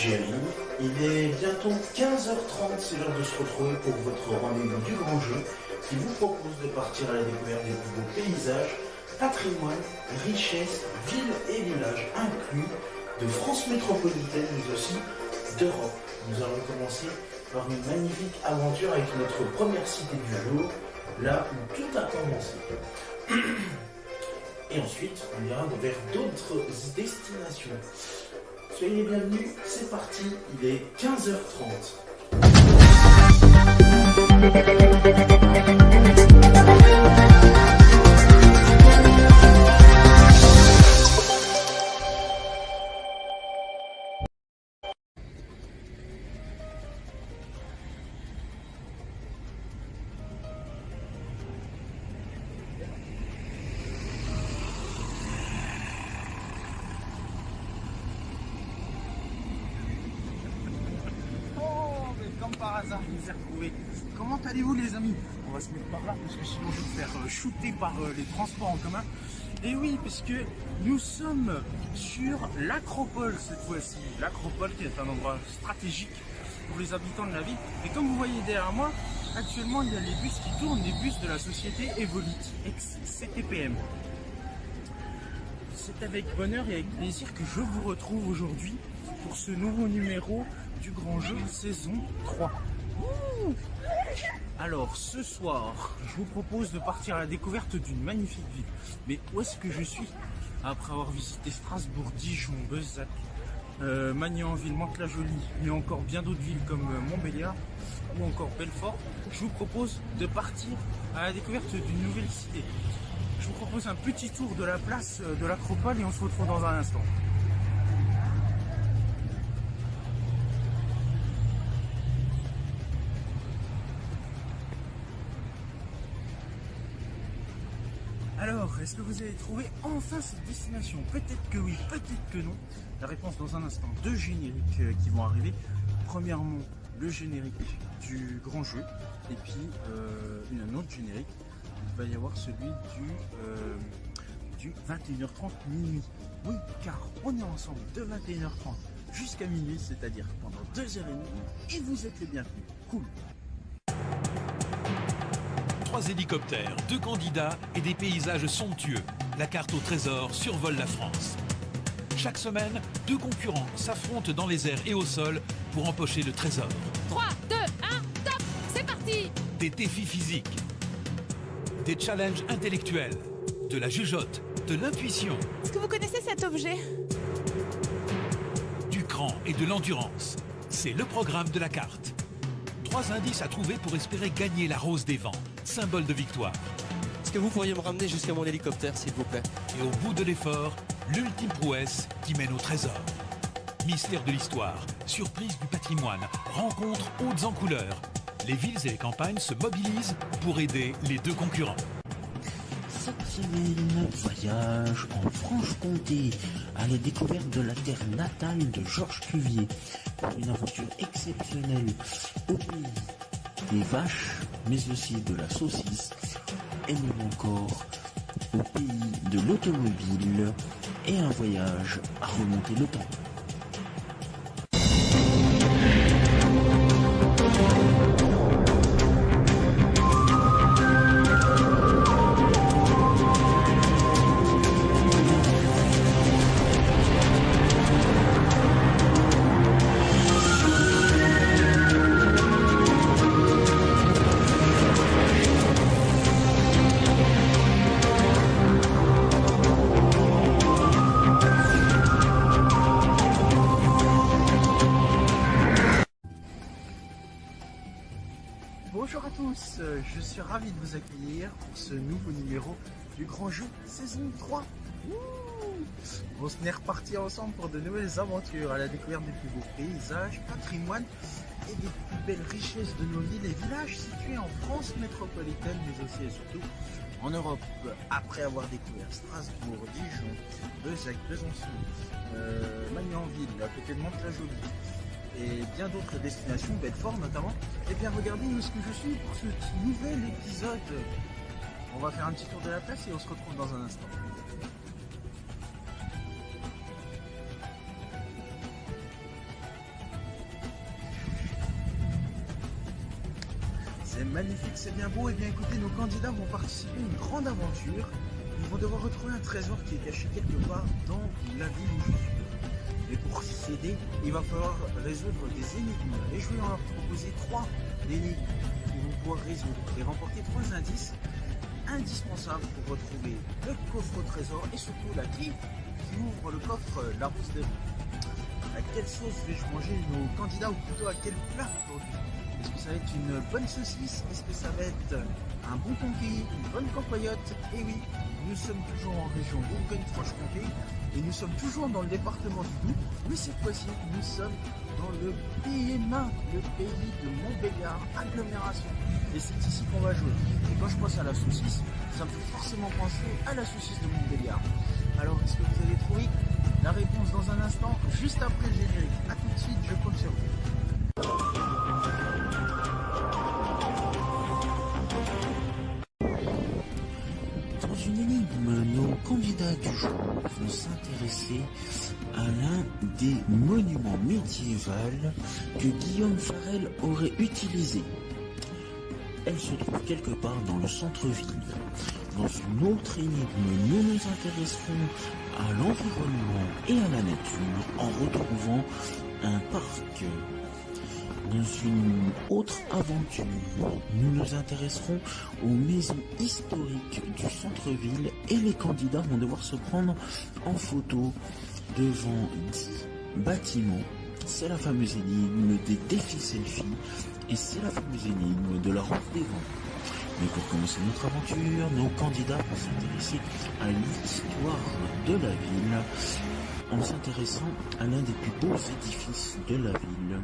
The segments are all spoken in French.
Jerry. Il est bientôt 15h30, c'est l'heure de se retrouver pour votre rendez-vous du grand jeu qui vous propose de partir à la découverte des plus beaux paysages, patrimoine, richesses, villes et villages inclus de France métropolitaine mais aussi d'Europe. Nous allons commencer par une magnifique aventure avec notre première cité du jour, là où tout a commencé. Et ensuite, on ira vers d'autres destinations. Soyez les bienvenus, c'est parti, il est 15h30. Comme par hasard, je les ai retrouvés. Comment allez-vous les amis? On va se mettre par là parce que sinon je vais me faire shooter par les transports en commun. Et oui, parce que nous sommes sur l'Acropole cette fois-ci. L'Acropole qui est un endroit stratégique pour les habitants de la ville. Et comme vous voyez derrière moi, actuellement il y a les bus qui tournent, les bus de la société Evolite, ex-CTPM. C'est avec bonheur et avec plaisir que je vous retrouve aujourd'hui pour ce nouveau numéro du grand jeu saison 3. Alors ce soir, je vous propose de partir à la découverte d'une magnifique ville. Mais où est-ce que je suis? Après avoir visité Strasbourg, Dijon, Bezac, Magnanville, Mantes-la-Jolie, mais encore bien d'autres villes comme Montbéliard ou encore Belfort, je vous propose de partir à la découverte d'une nouvelle cité. Je vous propose un petit tour de la place de l'Acropole et on se retrouve dans un instant. Alors, est-ce que vous avez trouvé enfin cette destination? Peut-être que oui, peut-être que non. La réponse dans un instant. Deux génériques qui vont arriver. Premièrement, le générique du grand jeu. Et puis, un autre générique. Il va y avoir celui du 21h30 minuit. Oui, car on est ensemble de 21h30 jusqu'à minuit, c'est-à-dire pendant 2h30. Et vous êtes les bienvenus. Cool. 3 hélicoptères, 2 candidats et des paysages somptueux. La carte au trésor survole la France. Chaque semaine, 2 concurrents s'affrontent dans les airs et au sol pour empocher le trésor. 3, 2, 1, top! C'est parti! Des défis physiques, des challenges intellectuels, de la jugeote, de l'intuition, Est-ce que vous connaissez cet objet? du cran et de l'endurance. C'est le programme de la carte. 3 indices à trouver pour espérer gagner la rose des vents, symbole de victoire. Est-ce que vous pourriez me ramener jusqu'à mon hélicoptère, s'il vous plaît? Et au bout de l'effort, l'ultime prouesse qui mène au trésor. Mystère de l'histoire, surprise du patrimoine, rencontres hautes en couleurs. Les villes et les campagnes se mobilisent pour aider les 2 concurrents. Cette semaine, voyage en Franche-Comté à la découverte de la terre natale de Georges Cuvier. Une aventure exceptionnelle au pays des vaches, mais aussi de la saucisse, et même encore au pays de l'automobile, et un voyage à remonter le temps. Bonjour à tous, je suis ravi de vous accueillir pour ce nouveau numéro du grand jeu saison 3. On se est reparti ensemble pour de nouvelles aventures à la découverte des plus beaux paysages, patrimoine et des plus belles richesses de nos villes et villages situés en France métropolitaine mais aussi et surtout en Europe. Après avoir découvert Strasbourg, Dijon, Bezac, Besançon, Magnanville, à côté de Mantes-la-Jolie et bien d'autres destinations, Belfort notamment, et bien regardez où est-ce que je suis pour ce nouvel épisode. On va faire un petit tour de la place et on se retrouve dans un instant. magnifique, c'est bien beau. Et bien écoutez, nos candidats vont participer à une grande aventure. Ils vont devoir retrouver un trésor qui est caché quelque part dans la ville où je suis. Et pour s'aider, il va falloir résoudre des énigmes. Et je vais leur proposer 3 énigmes qu'ils vont pouvoir résoudre et remporter 3 indices indispensables pour retrouver le coffre au trésor et surtout la clé qui ouvre le coffre Larousse des Vents. À quelle sauce vais-je manger nos candidats, ou plutôt à quel plat aujourd'hui? Est-ce que ça va être une bonne saucisse? Est-ce que ça va être un bon conquis, une bonne campoyotte? Et oui, nous sommes toujours en région Bourgogne-Franche-Comté et nous sommes toujours dans le département du Doubs, mais cette fois-ci nous sommes dans le PMA, le pays de Montbéliard, agglomération. Et c'est ici qu'on va jouer. Et quand je pense à la saucisse, ça me fait forcément penser à la saucisse de Montbéliard. Alors, est-ce que vous avez trouvé la réponse dans un instant, juste après le générique? A tout de suite, je compte sur vous. Dans une énigme, nos candidats du jour vont s'intéresser à l'un des monuments médiévaux que Guillaume Farel aurait utilisé. Elle se trouve quelque part dans le centre-ville. Dans une autre énigme, nous nous intéresserons à l'environnement et à la nature en retrouvant un parc. Dans une autre aventure, nous nous intéresserons aux maisons historiques du centre-ville et les candidats vont devoir se prendre en photo devant 10 bâtiments. C'est la fameuse énigme des défis selfie et c'est la fameuse énigme de la Route des Vents. Mais pour commencer notre aventure, nos candidats vont s'intéresser à l'histoire de la ville en s'intéressant à l'un des plus beaux édifices de la ville.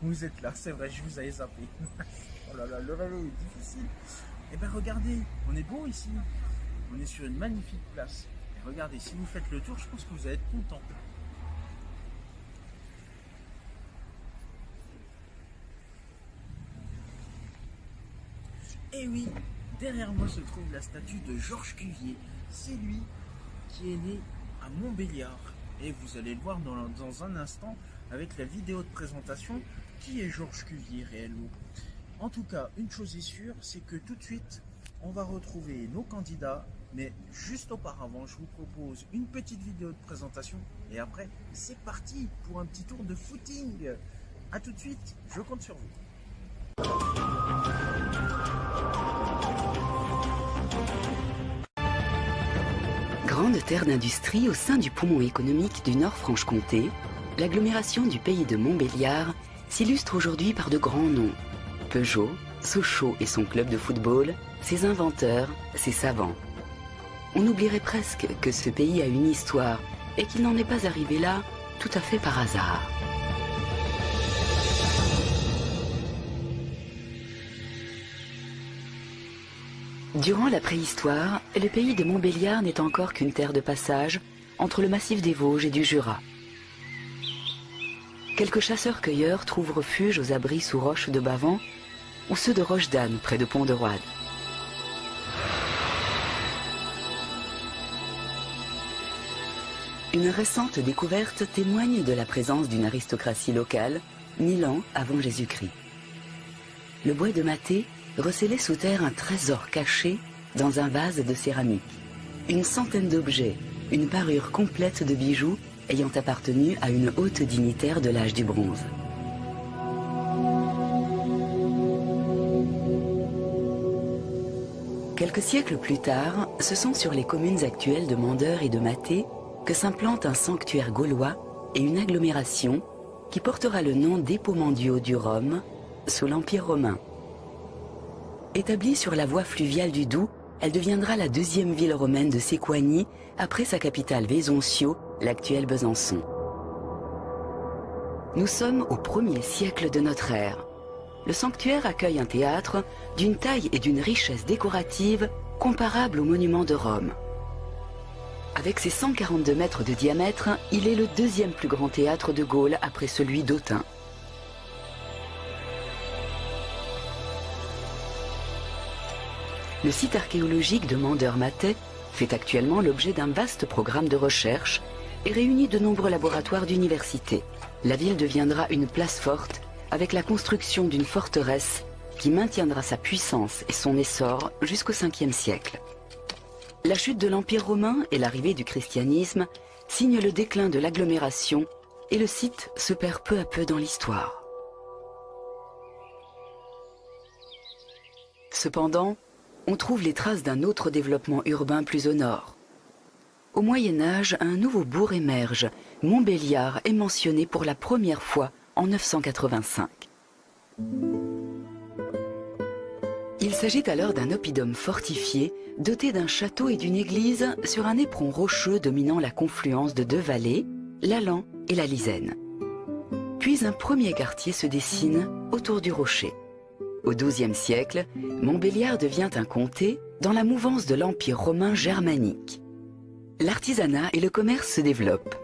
Vous êtes là, c'est vrai, je vous avais zappé. Oh là là, le vélo est difficile. Eh bien regardez, on est beau ici. On est sur une magnifique place. Et regardez, si vous faites le tour, je pense que vous allez être content. Et oui, derrière moi se trouve la statue de Georges Cuvier. C'est lui qui est né à Montbéliard. Et vous allez le voir dans un instant avec la vidéo de présentation qui est Georges Cuvier réellement. En tout cas, une chose est sûre, c'est que tout de suite, on va retrouver nos candidats. Mais juste auparavant, je vous propose une petite vidéo de présentation. Et après, c'est parti pour un petit tour de footing. A tout de suite, je compte sur vous. Grande terre d'industrie au sein du poumon économique du Nord-Franche-Comté, l'agglomération du pays de Montbéliard s'illustre aujourd'hui par de grands noms. Peugeot, Sochaux et son club de football, ses inventeurs, ses savants. On oublierait presque que ce pays a une histoire et qu'il n'en est pas arrivé là tout à fait par hasard. Durant la préhistoire, le pays de Montbéliard n'est encore qu'une terre de passage entre le massif des Vosges et du Jura. Quelques chasseurs-cueilleurs trouvent refuge aux abris sous roches de Bavent ou ceux de Roche-d'Anne près de Pont-de-Roide. Une récente découverte témoigne de la présence d'une aristocratie locale, 1000 ans avant Jésus-Christ. Le bois de Maté recelait sous terre un trésor caché dans un vase de céramique. Une centaine d'objets, une parure complète de bijoux ayant appartenu à une haute dignitaire de l'âge du bronze. Quelques siècles plus tard, ce sont sur les communes actuelles de Mandeure et de Maté que s'implante un sanctuaire gaulois et une agglomération qui portera le nom d'Epomendio du Rhum sous l'Empire romain. Établie sur la voie fluviale du Doubs, elle deviendra la deuxième ville romaine de Séquanie après sa capitale Vésontio, l'actuelle Besançon. Nous sommes au 1er siècle de notre ère. Le sanctuaire accueille un théâtre d'une taille et d'une richesse décorative comparables aux monuments de Rome. Avec ses 142 mètres de diamètre, il est le deuxième plus grand théâtre de Gaule après celui d'Autun. Le site archéologique de Mandeur-Matais fait actuellement l'objet d'un vaste programme de recherche et réunit de nombreux laboratoires d'universités. La ville deviendra une place forte avec la construction d'une forteresse qui maintiendra sa puissance et son essor jusqu'au 5e siècle. La chute de l'Empire romain et l'arrivée du christianisme signent le déclin de l'agglomération et le site se perd peu à peu dans l'histoire. Cependant, on trouve les traces d'un autre développement urbain plus au nord. Au Moyen-Âge, un nouveau bourg émerge. Montbéliard est mentionné pour la première fois en 985. Il s'agit alors d'un oppidum fortifié, doté d'un château et d'une église sur un éperon rocheux dominant la confluence de deux vallées, l'Allan et la Lisenne. Puis un premier quartier se dessine autour du rocher. Au XIIe siècle, Montbéliard devient un comté dans la mouvance de l'Empire romain germanique. L'artisanat et le commerce se développent.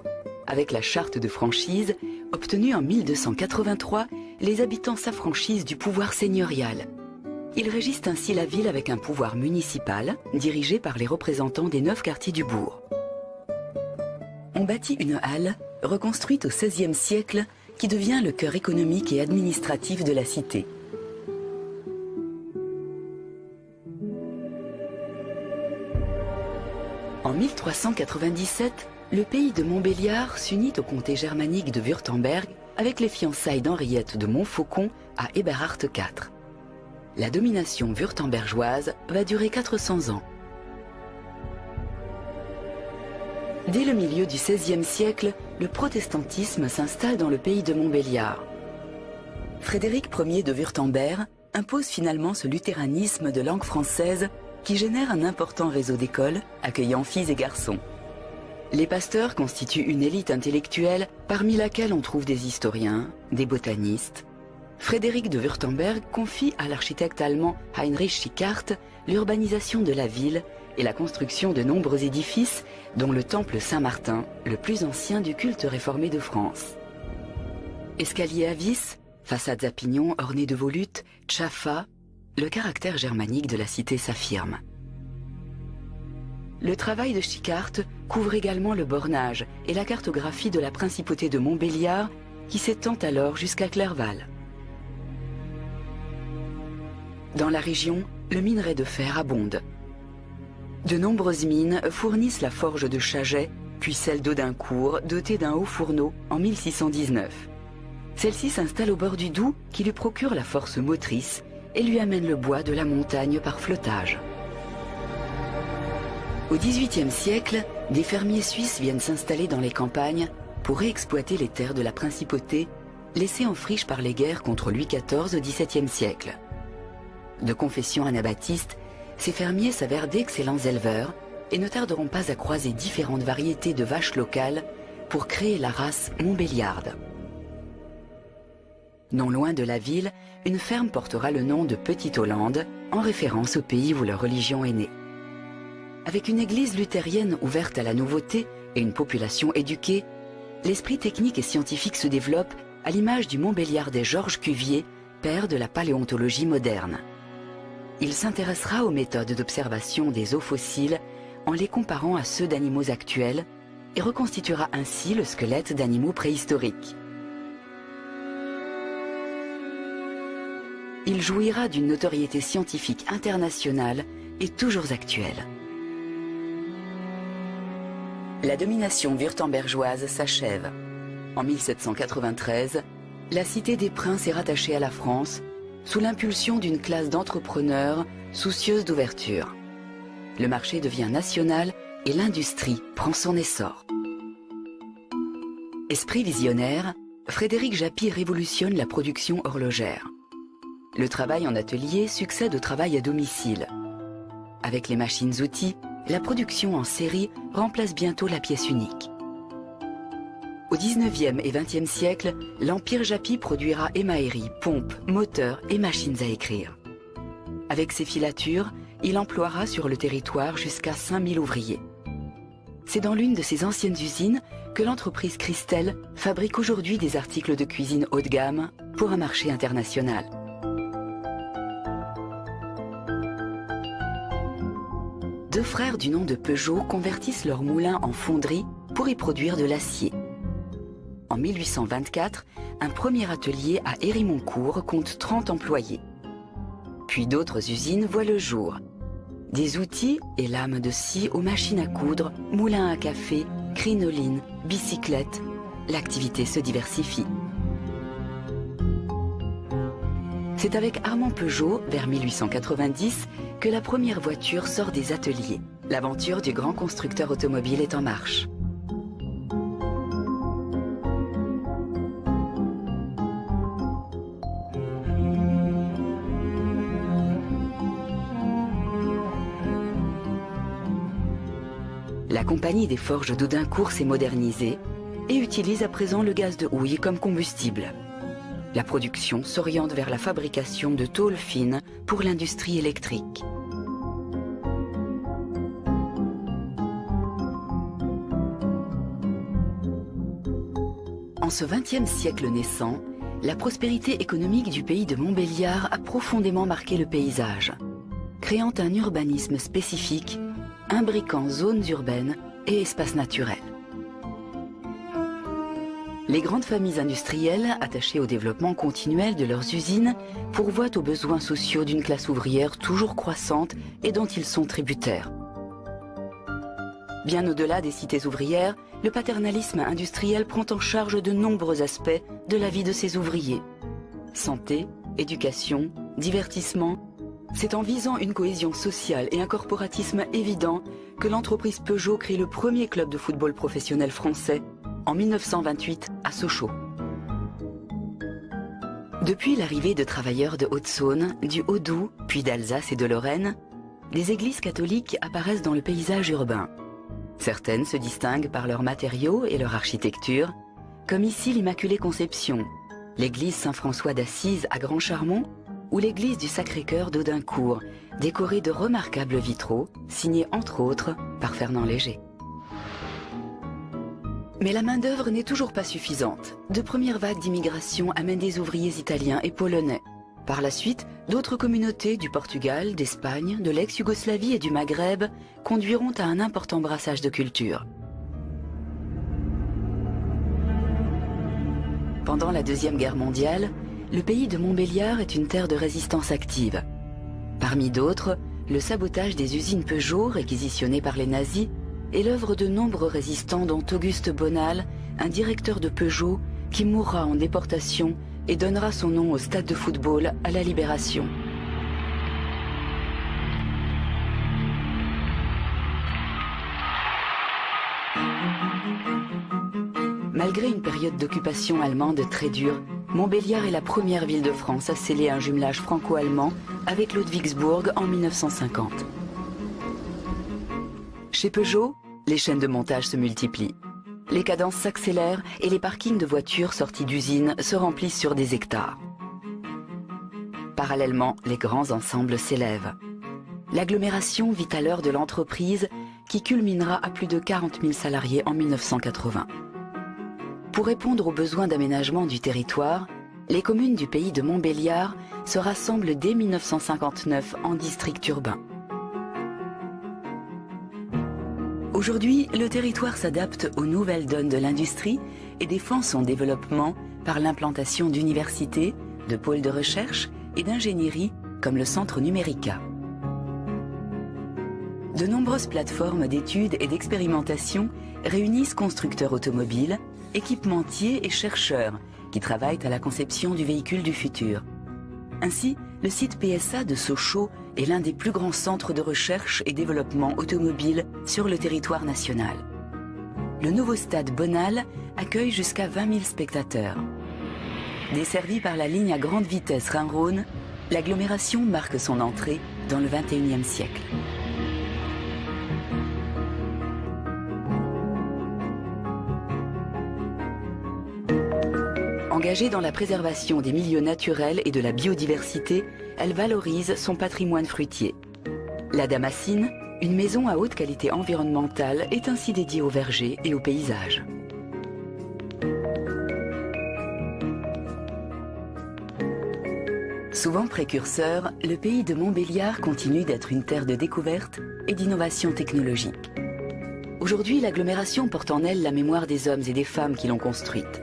Avec la charte de franchise, obtenue en 1283, les habitants s'affranchissent du pouvoir seigneurial. Ils régissent ainsi la ville avec un pouvoir municipal, dirigé par les représentants des 9 quartiers du bourg. On bâtit une halle, reconstruite au XVIe siècle, qui devient le cœur économique et administratif de la cité. En 1397, le pays de Montbéliard s'unit au comté germanique de Wurtemberg avec les fiançailles d'Henriette de Montfaucon à Eberhard IV. La domination wurtembergeoise va durer 400 ans. Dès le milieu du XVIe siècle, le protestantisme s'installe dans le pays de Montbéliard. Frédéric Ier de Wurtemberg impose finalement ce luthéranisme de langue française qui génère un important réseau d'écoles accueillant filles et garçons. Les pasteurs constituent une élite intellectuelle parmi laquelle on trouve des historiens, des botanistes. Frédéric de Wurtemberg confie à l'architecte allemand Heinrich Schickart l'urbanisation de la ville et la construction de nombreux édifices, dont le temple Saint-Martin, le plus ancien du culte réformé de France. Escalier à vis, façades à pignons ornées de volutes, tchafas, le caractère germanique de la cité s'affirme. Le travail de Schickart couvre également le bornage et la cartographie de la principauté de Montbéliard qui s'étend alors jusqu'à Clerval. Dans la région, le minerai de fer abonde. De nombreuses mines fournissent la forge de Chaget, puis celle d'Audincourt, dotée d'un haut fourneau en 1619. Celle-ci s'installe au bord du Doubs qui lui procure la force motrice et lui amène le bois de la montagne par flottage. Au XVIIIe siècle, des fermiers suisses viennent s'installer dans les campagnes pour réexploiter les terres de la principauté laissées en friche par les guerres contre Louis XIV au XVIIe siècle. De confession anabaptiste, ces fermiers s'avèrent d'excellents éleveurs et ne tarderont pas à croiser différentes variétés de vaches locales pour créer la race montbéliarde. Non loin de la ville, une ferme portera le nom de Petite-Hollande, en référence au pays où leur religion est née. Avec une église luthérienne ouverte à la nouveauté et une population éduquée, l'esprit technique et scientifique se développe à l'image du Montbéliardais Georges Cuvier, père de la paléontologie moderne. Il s'intéressera aux méthodes d'observation des os fossiles en les comparant à ceux d'animaux actuels et reconstituera ainsi le squelette d'animaux préhistoriques. Il jouira d'une notoriété scientifique internationale et toujours actuelle. La domination wurtembergeoise s'achève. En 1793, la cité des princes est rattachée à la France sous l'impulsion d'une classe d'entrepreneurs soucieuse d'ouverture. Le marché devient national et l'industrie prend son essor. Esprit visionnaire, Frédéric Japy révolutionne la production horlogère. Le travail en atelier succède au travail à domicile. Avec les machines-outils, la production en série remplace bientôt la pièce unique. Au XIXe et XXe siècle, l'Empire Japy produira émailleries, pompes, moteurs et machines à écrire. Avec ses filatures, il emploiera sur le territoire jusqu'à 5000 ouvriers. C'est dans l'une de ses anciennes usines que l'entreprise Christelle fabrique aujourd'hui des articles de cuisine haut de gamme pour un marché international. deux frères du nom de Peugeot convertissent leur moulin en fonderie pour y produire de l'acier. En 1824, un premier atelier à Hérimoncourt compte 30 employés. Puis d'autres usines voient le jour. Des outils et lames de scie aux machines à coudre, moulins à café, crinolines, bicyclettes. L'activité se diversifie. C'est avec Armand Peugeot, vers 1890, que la première voiture sort des ateliers. L'aventure du grand constructeur automobile est en marche. La compagnie des forges d'Audincourt s'est modernisée et utilise à présent le gaz de houille comme combustible. La production s'oriente vers la fabrication de tôles fines pour l'industrie électrique. En ce XXe siècle naissant, la prospérité économique du pays de Montbéliard a profondément marqué le paysage, créant un urbanisme spécifique, imbriquant zones urbaines et espaces naturels. Les grandes familles industrielles, attachées au développement continuel de leurs usines, pourvoient aux besoins sociaux d'une classe ouvrière toujours croissante et dont ils sont tributaires. Bien au-delà des cités ouvrières, le paternalisme industriel prend en charge de nombreux aspects de la vie de ses ouvriers. Santé, éducation, divertissement. C'est en visant une cohésion sociale et un corporatisme évident que l'entreprise Peugeot crée le premier club de football professionnel français en 1928 à Sochaux. Depuis l'arrivée de travailleurs de Haute-Saône, du Haut-Doubs, puis d'Alsace et de Lorraine, des églises catholiques apparaissent dans le paysage urbain. Certaines se distinguent par leurs matériaux et leur architecture, comme ici l'Immaculée Conception, l'église Saint-François d'Assise à Grand-Charmont ou l'église du Sacré-Cœur d'Audincourt, décorée de remarquables vitraux, signés entre autres par Fernand Léger. Mais la main-d'œuvre n'est toujours pas suffisante. De premières vagues d'immigration amènent des ouvriers italiens et polonais. Par la suite, d'autres communautés du Portugal, d'Espagne, de l'ex-Yougoslavie et du Maghreb conduiront à un important brassage de cultures. Pendant la Deuxième Guerre mondiale, le pays de Montbéliard est une terre de résistance active. Parmi d'autres, le sabotage des usines Peugeot réquisitionnées par les nazis est l'œuvre de nombreux résistants dont Auguste Bonal, un directeur de Peugeot qui mourra en déportation et donnera son nom au stade de football à la Libération. Malgré une période d'occupation allemande très dure, Montbéliard est la première ville de France à sceller un jumelage franco-allemand avec Ludwigsburg en 1950. Chez Peugeot, les chaînes de montage se multiplient. Les cadences s'accélèrent et les parkings de voitures sorties d'usines se remplissent sur des hectares. Parallèlement, les grands ensembles s'élèvent. L'agglomération vit à l'heure de l'entreprise qui culminera à plus de 40 000 salariés en 1980. Pour répondre aux besoins d'aménagement du territoire, les communes du pays de Montbéliard se rassemblent dès 1959 en district urbain. Aujourd'hui, le territoire s'adapte aux nouvelles donnes de l'industrie et défend son développement par l'implantation d'universités, de pôles de recherche et d'ingénierie comme le Centre Numérica. De nombreuses plateformes d'études et d'expérimentation réunissent constructeurs automobiles, équipementiers et chercheurs qui travaillent à la conception du véhicule du futur. Ainsi, le site PSA de Sochaux est l'un des plus grands centres de recherche et développement automobile sur le territoire national. Le nouveau stade Bonal accueille jusqu'à 20 000 spectateurs. Desservie par la ligne à grande vitesse Rhin-Rhône, l'agglomération marque son entrée dans le XXIe siècle. Engagée dans la préservation des milieux naturels et de la biodiversité, elle valorise son patrimoine fruitier. La Damascine, une maison à haute qualité environnementale, est ainsi dédiée aux vergers et aux paysages. Souvent précurseur, le pays de Montbéliard continue d'être une terre de découverte et d'innovation technologique. Aujourd'hui, l'agglomération porte en elle la mémoire des hommes et des femmes qui l'ont construite.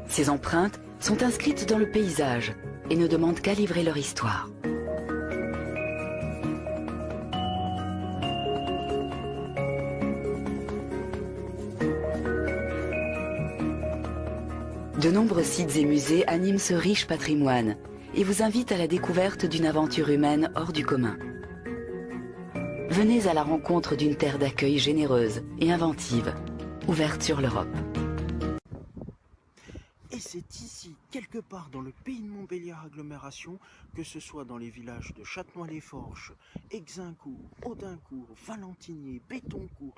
Ces empreintes sont inscrites dans le paysage et ne demandent qu'à livrer leur histoire. De nombreux sites et musées animent ce riche patrimoine et vous invitent à la découverte d'une aventure humaine hors du commun. Venez à la rencontre d'une terre d'accueil généreuse et inventive, ouverte sur l'Europe. Et c'est ici, quelque part dans le pays de Montbéliard agglomération, que ce soit dans les villages de Châtenois-les-Forges, Exincourt, Audincourt, Valentinier, Bétoncourt,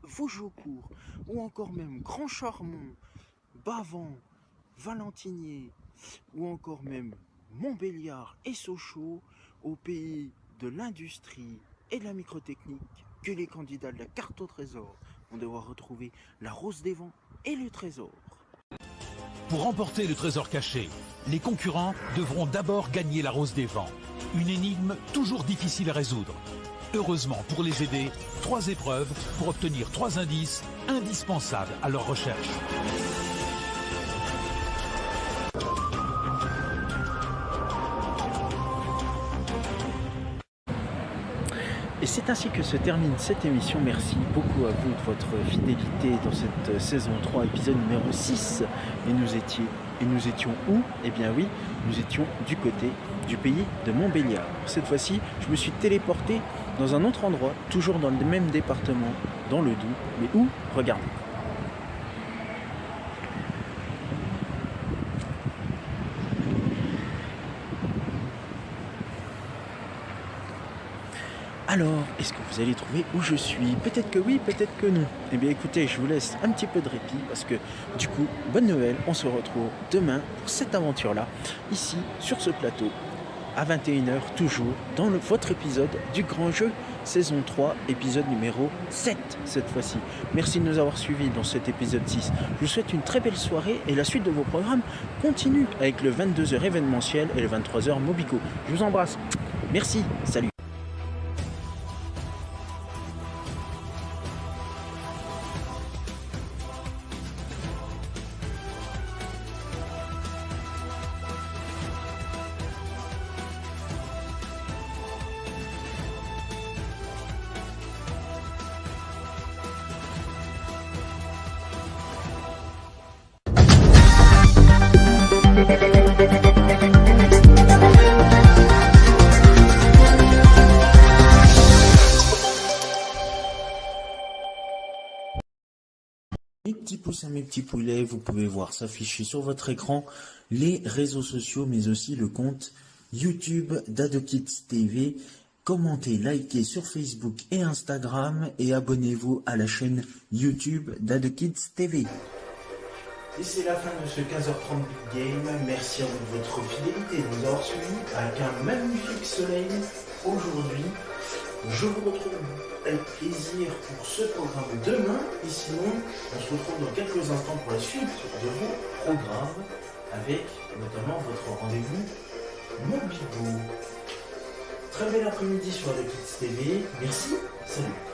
Vougeaucourt, ou encore même Grand-Charmont, Bavent, Valentinier, ou encore même Montbéliard et Sochaux, au pays de l'industrie et de la microtechnique, que les candidats de la carte au trésor vont devoir retrouver la rose des vents et le trésor. Pour remporter le trésor caché, les concurrents devront d'abord gagner la rose des vents. Une énigme toujours difficile à résoudre. Heureusement pour les aider, 3 épreuves pour obtenir 3 indices indispensables à leur recherche. Et c'est ainsi que se termine cette émission. Merci beaucoup à vous de votre fidélité dans cette saison 3, épisode numéro 6. Et nous étions où? Eh bien oui, nous étions du côté du pays de Montbéliard. Cette fois-ci, je me suis téléporté dans un autre endroit, toujours dans le même département, dans le Doubs. Mais où? Regardez. Alors, est-ce que vous allez trouver où je suis? Peut-être que oui, peut-être que non. Eh bien écoutez, je vous laisse un petit peu de répit parce que du coup, bonne nouvelle, on se retrouve demain pour cette aventure-là, ici, sur ce plateau, à 21h, toujours, dans votre épisode du Grand Jeu, saison 3, épisode numéro 7 cette fois-ci. Merci de nous avoir suivis dans cet épisode 6. Je vous souhaite une très belle soirée et la suite de vos programmes continue avec le 22h événementiel et le 23h Mobico. Je vous embrasse. Merci, salut. Mes petits poussins, mes petits poulets, vous pouvez voir s'afficher sur votre écran les réseaux sociaux, mais aussi le compte YouTube d'AdoKids TV. Commentez, likez sur Facebook et Instagram et abonnez-vous à la chaîne YouTube d'AdoKids TV. Et c'est la fin de ce 15h30 Big Game. Merci à vous de votre fidélité et de nous avoir suivis avec un magnifique soleil aujourd'hui. Je vous retrouve avec plaisir pour ce programme demain. Et sinon, on se retrouve dans quelques instants pour la suite de vos programmes avec notamment votre rendez-vous Mobico. Très bel après-midi sur AdoKids TV. Merci. Salut.